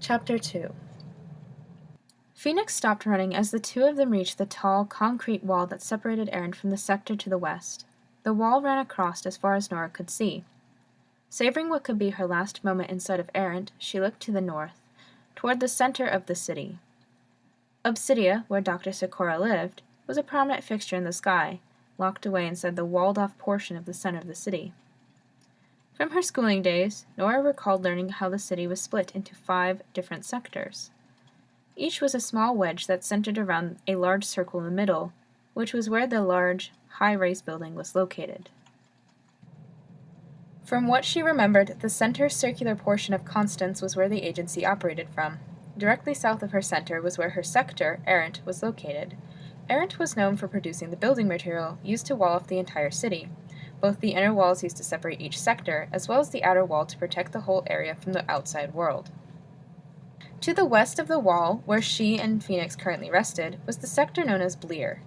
Chapter 2. Phoenix stopped running as the two of them reached the tall, concrete wall that separated Errant from the sector to the west. The wall ran across as far as Nora could see. Savoring what could be her last moment in sight of Errant, she looked to the north, toward the center of the city. Obsidia, where Dr. Sikora lived, was a prominent fixture in the sky, locked away inside the walled-off portion of the center of the city. From her schooling days, Nora recalled learning how the city was split into 5 different sectors. Each was a small wedge that centered around a large circle in the middle, which was where the large, high-rise building was located. From what she remembered, the center circular portion of Constance was where the agency operated from. Directly south of her center was where her sector, Errant, was located. Errant was known for producing the building material used to wall off the entire city, both the inner walls used to separate each sector, as well as the outer wall to protect the whole area from the outside world. To the west of the wall, where she and Phoenix currently rested, was the sector known as Blear.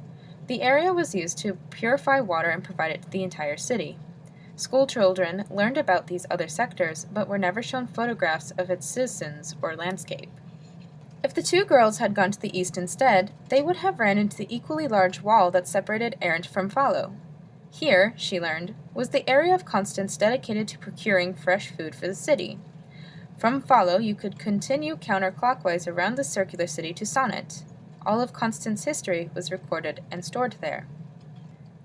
The area was used to purify water and provide it to the entire city. School children learned about these other sectors, but were never shown photographs of its citizens or landscape. If the two girls had gone to the east instead, they would have ran into the equally large wall that separated Errant from Fallow. Here, she learned, was the area of Constance dedicated to procuring fresh food for the city. From Fallow, you could continue counterclockwise around the circular city to Sonnet. All of Constance's history was recorded and stored there.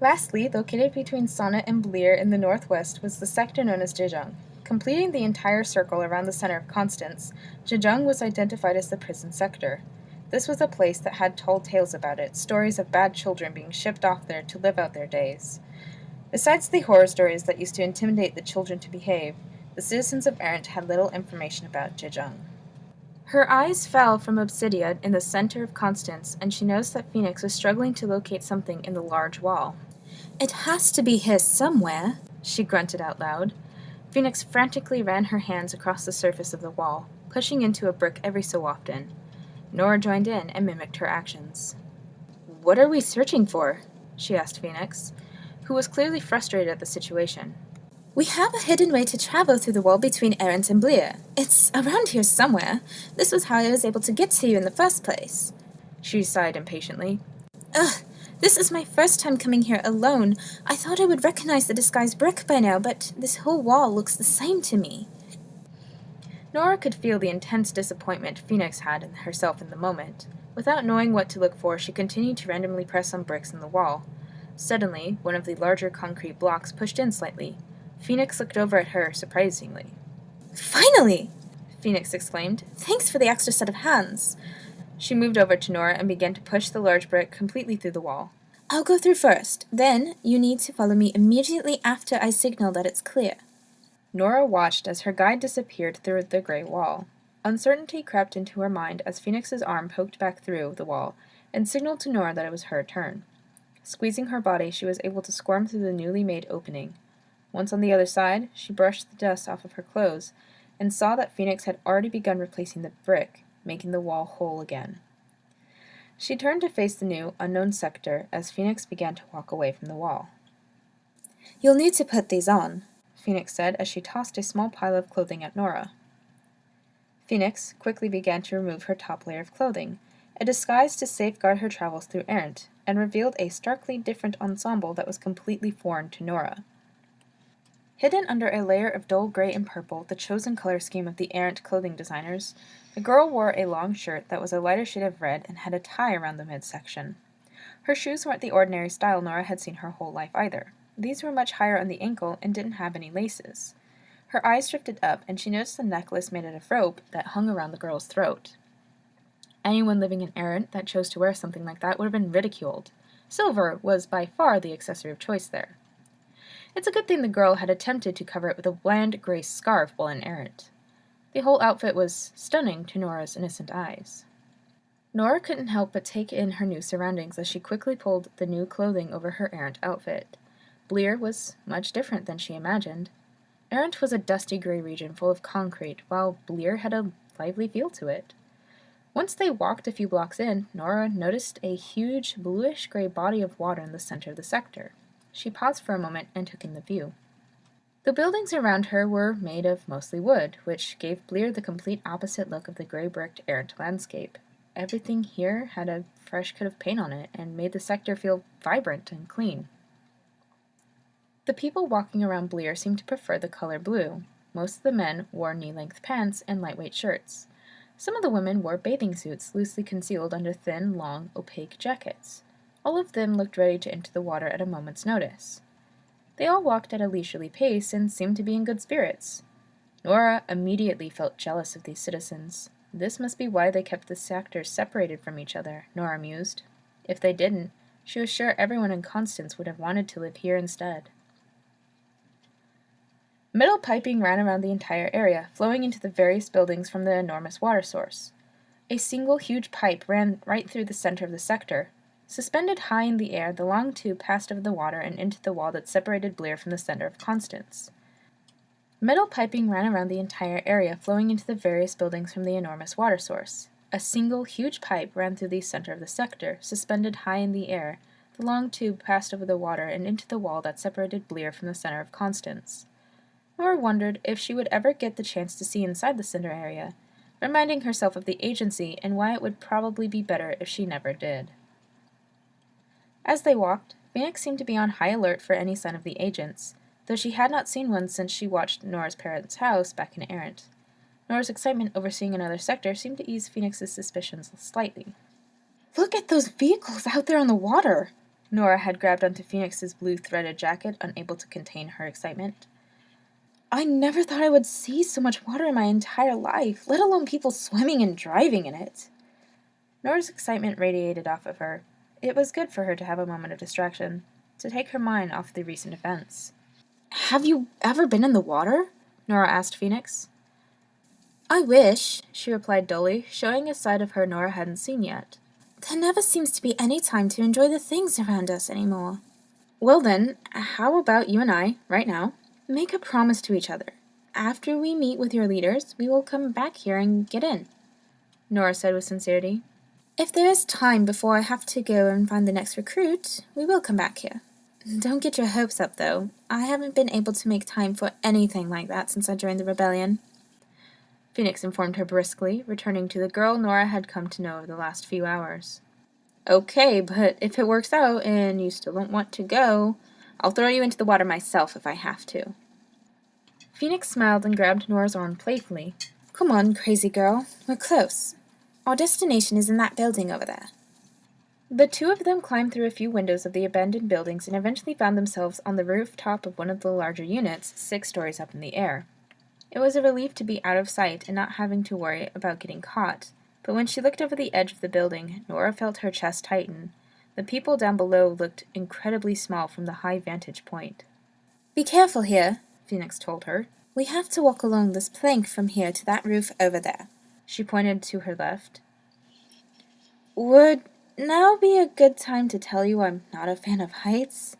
Lastly, located between Sonnet and Blear in the northwest was the sector known as Jejung. Completing the entire circle around the center of Constance, Jejung was identified as the prison sector. This was a place that had told tales about it, stories of bad children being shipped off there to live out their days. Besides the horror stories that used to intimidate the children to behave, the citizens of Errant had little information about Jejung. Her eyes fell from Obsidia in the center of Constance, and she noticed that Phoenix was struggling to locate something in the large wall. "It has to be here somewhere," she grunted out loud. Phoenix frantically ran her hands across the surface of the wall, pushing into a brick every so often. Nora joined in and mimicked her actions. "What are we searching for?" she asked Phoenix, who was clearly frustrated at the situation. "We have a hidden way to travel through the wall between Errant and Blear. It's around here somewhere. This was how I was able to get to you in the first place." She sighed impatiently. "Ugh, this is my first time coming here alone. I thought I would recognize the disguised brick by now, but this whole wall looks the same to me." Nora could feel the intense disappointment Phoenix had in herself in the moment. Without knowing what to look for, she continued to randomly press on bricks in the wall. Suddenly, one of the larger concrete blocks pushed in slightly. Phoenix looked over at her, surprisingly. "Finally!" Phoenix exclaimed. "Thanks for the extra set of hands." She moved over to Nora and began to push the large brick completely through the wall. "I'll go through first. Then you need to follow me immediately after I signal that it's clear." Nora watched as her guide disappeared through the gray wall. Uncertainty crept into her mind as Phoenix's arm poked back through the wall and signaled to Nora that it was her turn. Squeezing her body, she was able to squirm through the newly made opening. Once on the other side, she brushed the dust off of her clothes and saw that Phoenix had already begun replacing the brick, making the wall whole again. She turned to face the new, unknown sector as Phoenix began to walk away from the wall. "You'll need to put these on," Phoenix said as she tossed a small pile of clothing at Nora. Phoenix quickly began to remove her top layer of clothing, a disguise to safeguard her travels through Errant, and revealed a starkly different ensemble that was completely foreign to Nora. Hidden under a layer of dull gray and purple, the chosen color scheme of the Errant clothing designers, the girl wore a long shirt that was a lighter shade of red and had a tie around the midsection. Her shoes weren't the ordinary style Nora had seen her whole life either. These were much higher on the ankle and didn't have any laces. Her eyes drifted up, and she noticed the necklace made out of rope that hung around the girl's throat. Anyone living in Errant that chose to wear something like that would have been ridiculed. Silver was by far the accessory of choice there. It's a good thing the girl had attempted to cover it with a bland gray scarf while in Errant. The whole outfit was stunning to Nora's innocent eyes. Nora couldn't help but take in her new surroundings as she quickly pulled the new clothing over her Errant outfit. Blear was much different than she imagined. Errant was a dusty gray region full of concrete, while Blear had a lively feel to it. Once they walked a few blocks in, Nora noticed a huge bluish-gray body of water in the center of the sector. She paused for a moment and took in the view. The buildings around her were made of mostly wood, which gave Bleer the complete opposite look of the gray-bricked errant landscape. Everything here had a fresh coat of paint on it and made the sector feel vibrant and clean. The people walking around Bleer seemed to prefer the color blue. Most of the men wore knee-length pants and lightweight shirts. Some of the women wore bathing suits loosely concealed under thin, long, opaque jackets. All of them looked ready to enter the water at a moment's notice. They all walked at a leisurely pace and seemed to be in good spirits. Nora immediately felt jealous of these citizens. This must be why they kept the sectors separated from each other, Nora mused. If they didn't, she was sure everyone in Constance would have wanted to live here instead. Metal piping ran around the entire area, flowing into the various buildings from the enormous water source. A single huge pipe ran right through the center of the sector. Suspended high in the air, the long tube passed over the water and into the wall that separated Bleer from the center of Constance. Metal piping ran around the entire area, flowing into the various buildings from the enormous water source. A single huge pipe ran through the center of the sector, suspended high in the air. The long tube passed over the water and into the wall that separated Bleer from the center of Constance. Nora wondered if she would ever get the chance to see inside the center area, reminding herself of the agency and why it would probably be better if she never did. As they walked, Phoenix seemed to be on high alert for any sign of the agents, though she had not seen one since she watched Nora's parents' house back in Errant. Nora's excitement over seeing another sector seemed to ease Phoenix's suspicions slightly. "Look at those vehicles out there on the water!" Nora had grabbed onto Phoenix's blue threaded jacket, unable to contain her excitement. "I never thought I would see so much water in my entire life, let alone people swimming and driving in it." Nora's excitement radiated off of her. It was good for her to have a moment of distraction, to take her mind off the recent events. "Have you ever been in the water?" Nora asked Phoenix. "I wish," she replied dully, showing a side of her Nora hadn't seen yet. "There never seems to be any time to enjoy the things around us anymore." "Well then, how about you and I, right now, make a promise to each other. After we meet with your leaders, we will come back here and get in," Nora said with sincerity. "If there is time before I have to go and find the next recruit, we will come back here. Don't get your hopes up, though. I haven't been able to make time for anything like that since I joined the rebellion," Phoenix informed her briskly, returning to the girl Nora had come to know over the last few hours. "Okay, but if it works out and you still don't want to go, I'll throw you into the water myself if I have to." Phoenix smiled and grabbed Nora's arm playfully. "Come on, crazy girl. We're close. Our destination is in that building over there." The two of them climbed through a few windows of the abandoned buildings and eventually found themselves on the rooftop of one of the larger units, 6 stories up in the air. It was a relief to be out of sight and not having to worry about getting caught, but when she looked over the edge of the building, Nora felt her chest tighten. The people down below looked incredibly small from the high vantage point. "Be careful here," Phoenix told her. "We have to walk along this plank from here to that roof over there." She pointed to her left. "Would now be a good time to tell you I'm not a fan of heights?"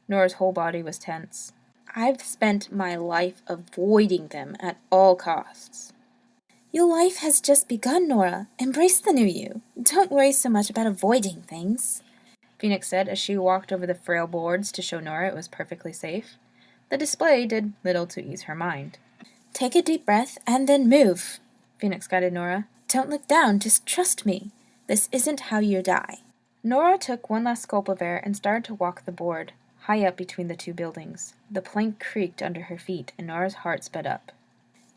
Nora's whole body was tense. "I've spent my life avoiding them at all costs." "Your life has just begun, Nora. Embrace the new you. Don't worry so much about avoiding things," Phoenix said as she walked over the frail boards to show Nora it was perfectly safe. The display did little to ease her mind. "Take a deep breath and then move," Phoenix guided Nora. "Don't look down, just trust me. This isn't how you die." Nora took one last gulp of air and started to walk the board, high up between the two buildings. The plank creaked under her feet, and Nora's heart sped up.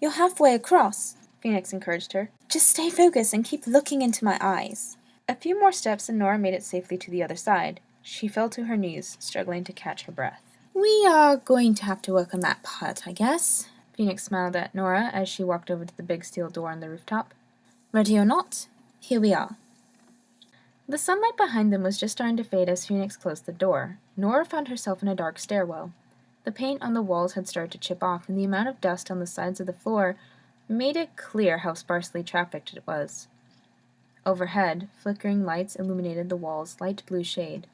"You're halfway across," Phoenix encouraged her. "Just stay focused and keep looking into my eyes." A few more steps and Nora made it safely to the other side. She fell to her knees, struggling to catch her breath. "We are going to have to work on that part, I guess," Phoenix smiled at Nora as she walked over to the big steel door on the rooftop. "Ready or not, here we are." The sunlight behind them was just starting to fade as Phoenix closed the door. Nora found herself in a dark stairwell. The paint on the walls had started to chip off, and the amount of dust on the sides of the floor made it clear how sparsely trafficked it was. Overhead, flickering lights illuminated the wall's light blue shade.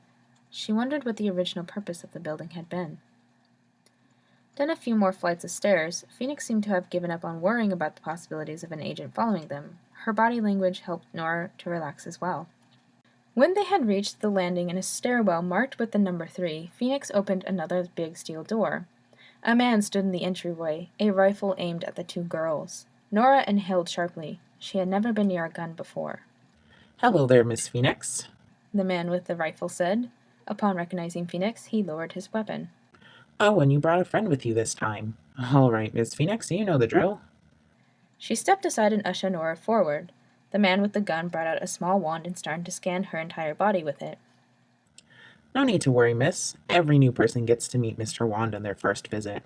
She wondered what the original purpose of the building had been. Down a few more flights of stairs, Phoenix seemed to have given up on worrying about the possibilities of an agent following them. Her body language helped Nora to relax as well. When they had reached the landing in a stairwell marked with the number 3, Phoenix opened another big steel door. A man stood in the entryway, a rifle aimed at the two girls. Nora inhaled sharply. She had never been near a gun before. Hello there, Miss Phoenix, The man with the rifle said. Upon recognizing Phoenix, he lowered his weapon. Oh, and you brought a friend with you this time. All right, Miss Phoenix, you know the drill. She stepped aside and ushered Nora forward. The man with the gun brought out a small wand and started to scan her entire body with it. No need to worry, miss. Every new person gets to meet Mr. Wand on their first visit.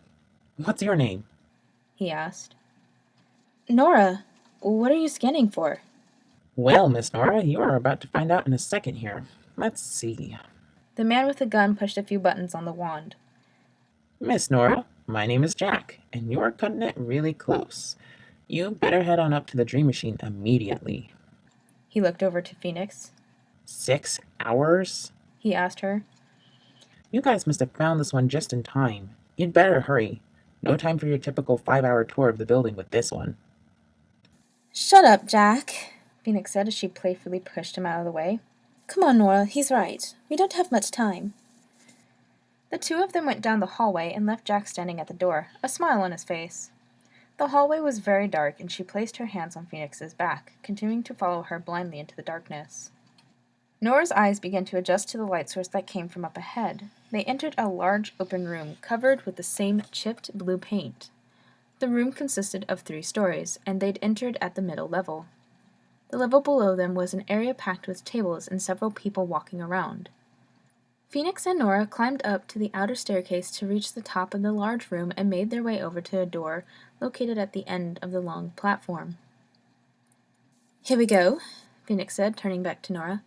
What's your name? He asked. Nora, what are you scanning for? Well, Miss Nora, you are about to find out in a second here. Let's see. The man with the gun pushed a few buttons on the wand. Miss Nora, my name is Jack, and you're cutting it really close. You better head on up to the Dream Machine immediately. He looked over to Phoenix. 6 hours? He asked her. You guys must have found this one just in time. You'd better hurry. No time for your typical 5-hour tour of the building with this one. Shut up, Jack, Phoenix said as she playfully pushed him out of the way. Come on, Nora, he's right. We don't have much time. The two of them went down the hallway and left Jack standing at the door, a smile on his face. The hallway was very dark, and she placed her hands on Phoenix's back, continuing to follow her blindly into the darkness. Nora's eyes began to adjust to the light source that came from up ahead. They entered a large open room covered with the same chipped blue paint. The room consisted of 3 stories, and they'd entered at the middle level. The level below them was an area packed with tables and several people walking around. Phoenix and Nora climbed up to the outer staircase to reach the top of the large room and made their way over to a door located at the end of the long platform. Here we go, Phoenix said, turning back to Nora.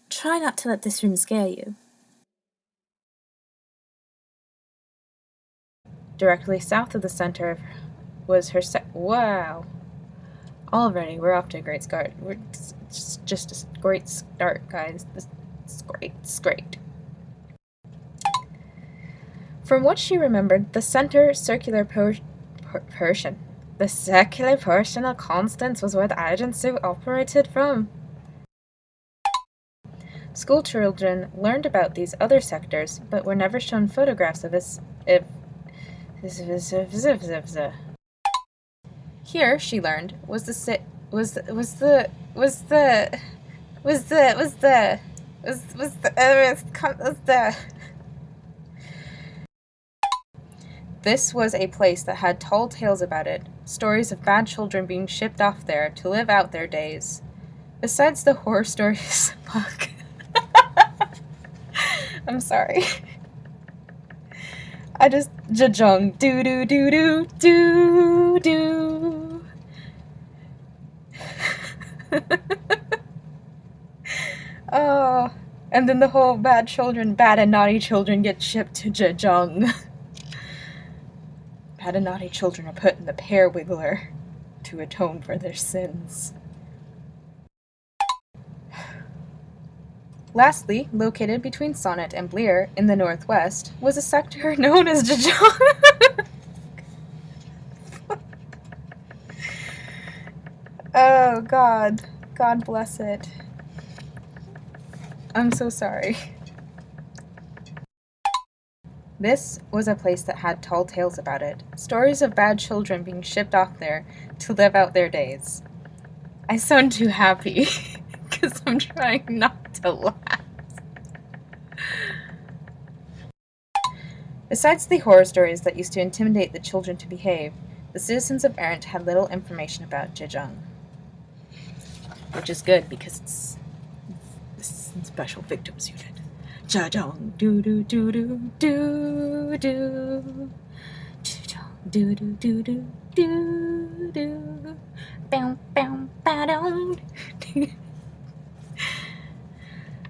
Try not to let this room scare you. Directly south of the center was her Wow! Already, we're off to a great start. It's just a great start, guys. It's great. It's great. From what she remembered, the circular portion of Constance was where the agency operated from. School children learned about these other sectors, but were never shown photographs of Here, she learned, was the This was a place that had tall tales about it, stories of bad children being shipped off there to live out their days. Besides the horror stories, fuck. I'm sorry. I just jajung doo doo doo doo doo doo. Oh, and then the whole bad and naughty children get shipped to Jejung. Bad and naughty children are put in the pear wiggler to atone for their sins. Lastly, located between Sonnet and Blear in the northwest, was a sector known as Jejong. Oh, God. God bless it. I'm so sorry. This was a place that had tall tales about it, stories of bad children being shipped off there to live out their days. I sound too happy, because I'm trying not to laugh. Besides the horror stories that used to intimidate the children to behave, the citizens of Errant had little information about Jejung. Which is good, because it's Special Victims Unit. Jejung, doo-doo-doo-doo-doo-doo. Jejung, doo-doo-doo-doo-doo-doo. Bow, bow, ba-dum.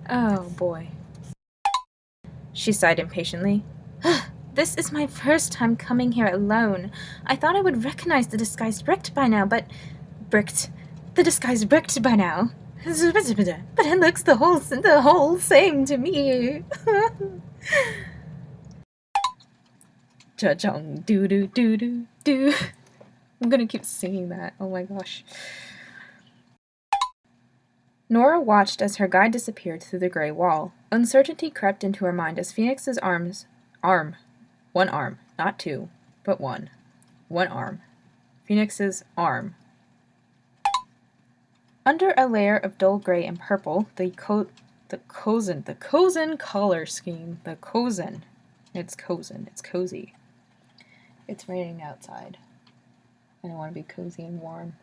Oh, boy. She sighed impatiently. This is my first time coming here alone. I thought I would recognize the disguised Bricked by now, but... The disguised Bricked by now. But it looks the whole same to me. Jejung, doo-doo-doo-doo-doo. I'm gonna keep singing that. Oh my gosh. Nora watched as her guide disappeared through the gray wall. Uncertainty crept into her mind as Phoenix's one arm, not 2, but one. One arm. Phoenix's arm. Under a layer of dull gray and purple, the cozen color scheme. The cozen. It's cozen. It's cozy. It's raining outside. I don't want to be cozy and warm.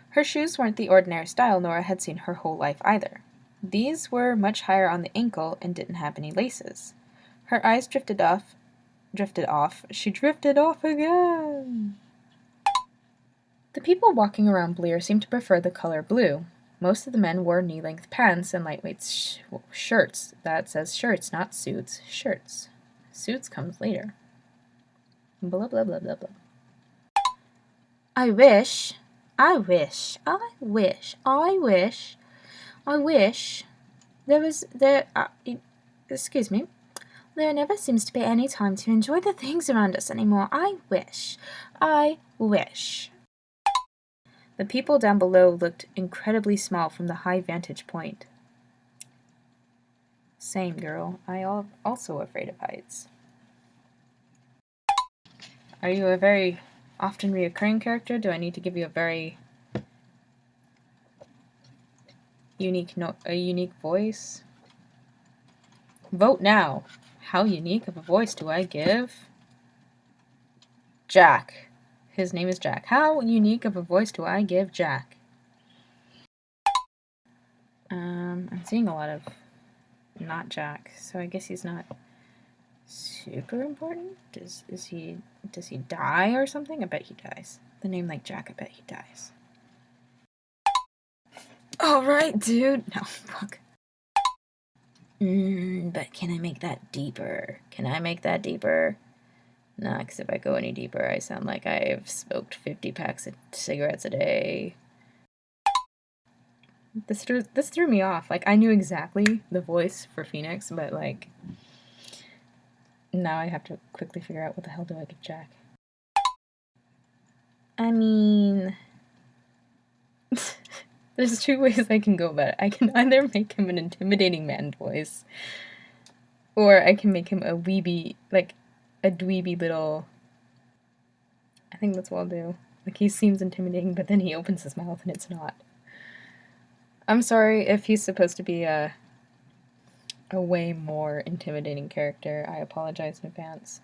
Her shoes weren't the ordinary style Nora had seen her whole life either. These were much higher on the ankle and didn't have any laces. Her eyes drifted off. She drifted off again. The people walking around Bleer seemed to prefer the color blue. Most of the men wore knee-length pants and lightweight shirts. That says shirts, not suits. Shirts. Suits comes later. Blah, blah, blah, blah, blah. I wish excuse me. There never seems to be any time to enjoy the things around us anymore. I wish. The people down below looked incredibly small from the high vantage point. Same, girl. I am also afraid of heights. Are you a very often reoccurring character? Do I need to give you a very unique voice? Vote now. How unique of a voice do I give? Jack. His name is Jack. How unique of a voice do I give Jack? I'm seeing a lot of not Jack, so I guess he's not super important. Does he die or something? I bet he dies. The name like Jack, I bet he dies. Alright, dude. No, fuck. But can I make that deeper? Nah, because if I go any deeper, I sound like I've smoked 50 packs of cigarettes a day. This threw me off. Like, I knew exactly the voice for Phoenix, but, like, now I have to quickly figure out what the hell do I give Jack. I mean, there's two ways I can go about it. I can either make him an intimidating man voice, or I can make him a weeby, like, a dweeby little... I think that's what I'll do. Like, he seems intimidating, but then he opens his mouth and it's not. I'm sorry if he's supposed to be a way more intimidating character. I apologize in advance.